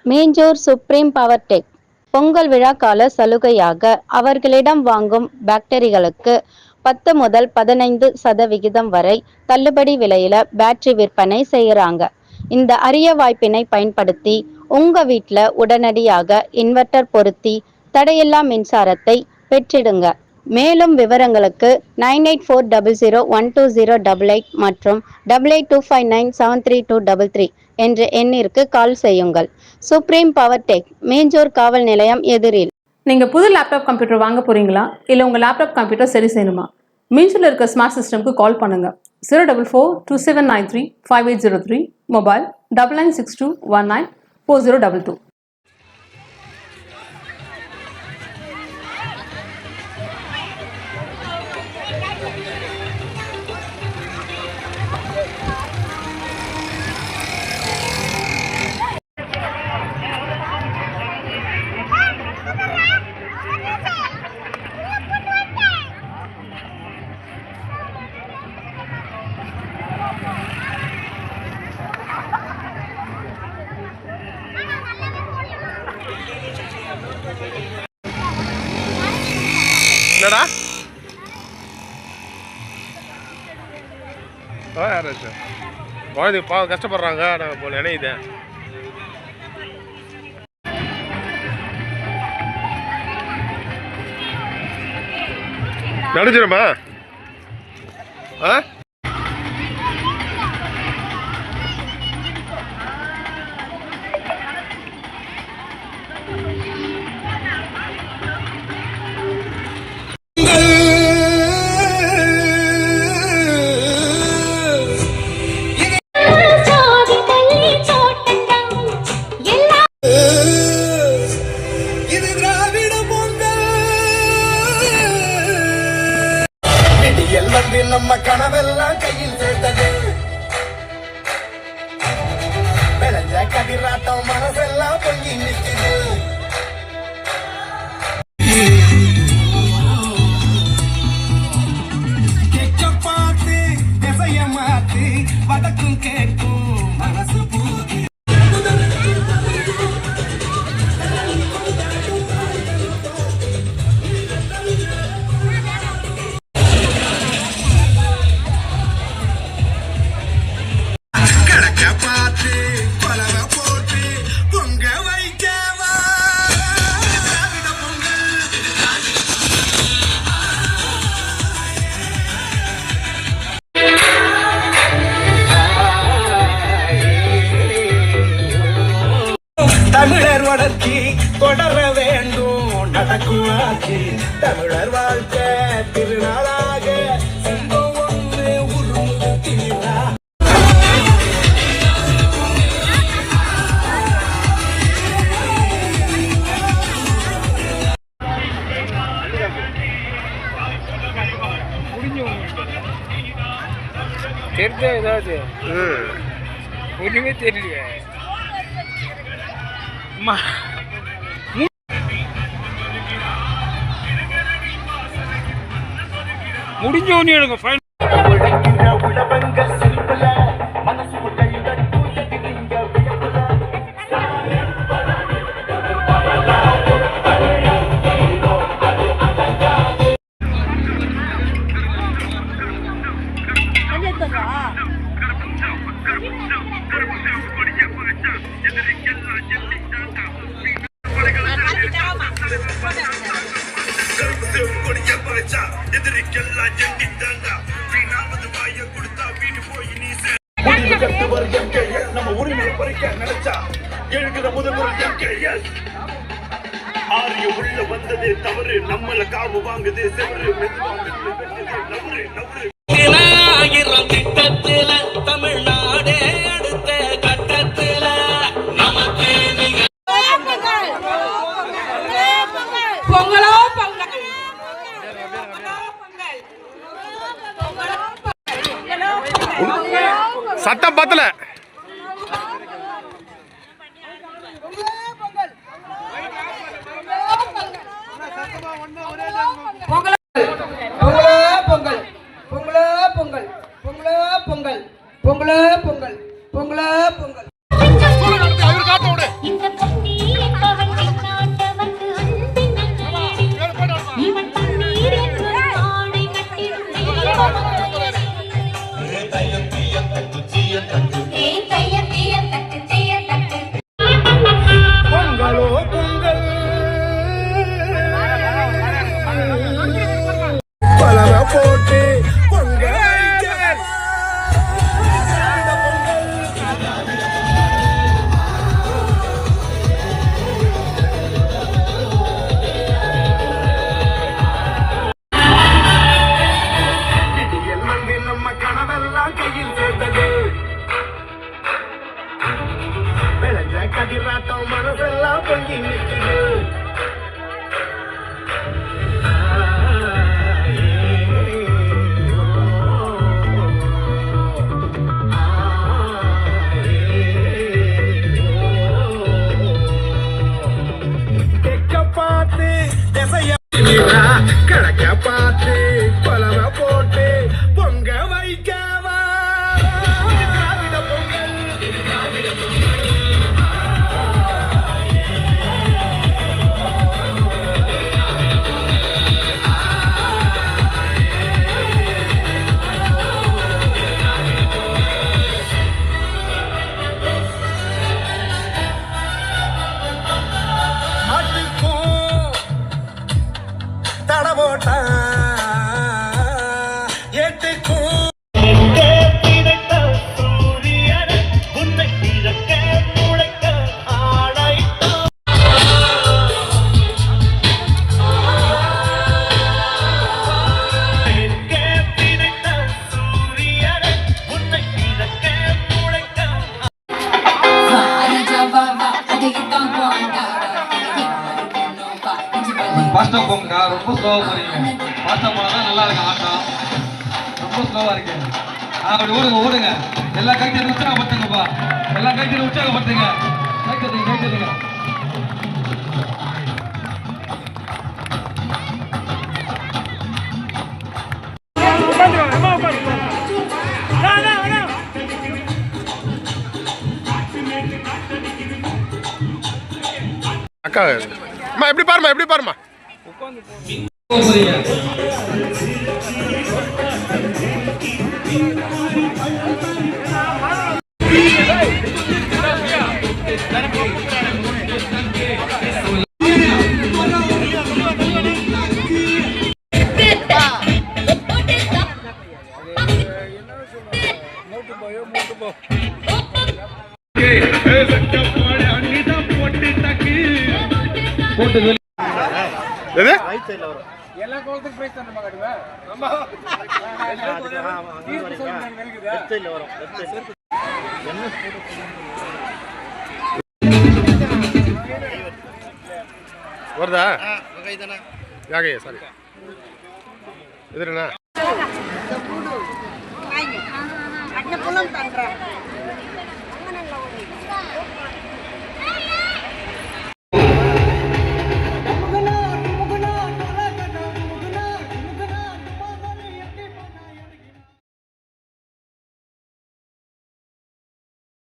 மேஜூர் supreme power tech Pongal விழா கால சலுகையாக அவர்களிடம் வாங்கும் பேட்டரிகளுக்கு 10 முதல் 15% வரை தள்ளுபடி விலையில பேட்டரி விற்பனை செய்யறாங்க. இந்த அரிய வாய்ப்பினை பயன்படுத்தி உங்க வீட்டில் உடனடியாக இன்வெர்டர் பொருத்தி தடையில்லா மின்சாரத்தை பெற்றிடுங்க. மேலும் விவரங்களுக்கு 9840012088 மற்றும் 8825973233 என்ற எண்ணிற்கு கால் செய்யுங்கள். சுப்ரீம் பவர் டெக், மேஜூர் காவல் நிலையம் எதிரில். நீங்க புது லேப்டாப் கம்ப்யூட்டர் வாங்க போறீங்களா? இல்ல உங்க லேப்டாப் கம்ப்யூட்டர் சரி செய்யணுமா? மீஞ்சூர்ல இருக்க ஸ்மார்ட் சிஸ்டம்க்கு கால் பண்ணுங்க. 04427935803, மொபைல் 9962194022. என்னடா யாராச்சும் குழந்தைங்க பாவம் கஷ்டப்படுறாங்க. நாங்கள் இப்போ நினைக்குது நடிச்சிருமா ஆ நம்ம கனவெல்லாம் கையில் சேர்த்தது விளைஞ்ச கதிராட்டம் மனசெல்லாம் பொங்கி நிற்குது. கேட்க பார்த்து திசைய மாத்து வடக்கும் கேட்கும் மனசு பூத்து தமிழர் வளர்ச்சி தொடர வேண்டும் நடக்கும் ஆட்சி. தமிழர் வாழ்க்கை திருநாளாக சிங்கம் ஒன்று உருமுது தீரா. தெரிஞ்ச ஏதாவது ஒண்ணுமே தெரியல. முடிஞ்ச ஒண்ணு எடுங்க ஃபைன். நம்ம உரிமையை பறிக்க நினைச்சா எழுகிற முதல்வர் MKS. ஆரிய உள்ள வந்ததே தவறு, நம்மள காவு வாங்குதே செவரு. திட்டத்தில தமிழ்நாடே அடுத்த கட்டத்தில நமக்கு பொங்கலோ பொங்கல் சட்டம் பத்தல. பொங்கலோ பொங்கல் பொங்கலோ பொங்கலோ பொங்கல் பொங்கலோ பொங்கல் பொங்கலோ கதிராட்டம் மனசெல்லாம் பொங்கி நிற்குது. பார்த்து திசைய கிழக்க பார்த்து பலவ போட்டு பொங்க வைக்கவா பொங்கல். தடவோட்டா ஏத்துக்கும் ஃபாஸ்ட்டாக போங்கக்கா, ரொம்ப ஸ்லோவாக போகிறீங்க. ஃபாஸ்ட்டாக போனால் தான் நல்லா இருக்கும் ஆட்டம். ரொம்ப ஸ்லோவாக இருக்கு. அப்படி ஓடுங்க. எல்லா கைத்தறி உற்சாகப்படுத்துங்கப்பா. எல்லா கைத்தறி உற்சாகப்படுத்துங்க. கைத்தறிங்க. அக்கா அம்மா எப்படி பாருமா போகிறீங்க. போட்டு எது வருதா யாகையா சாரி எதுனா அண்ணன் புலம் பண்றேன்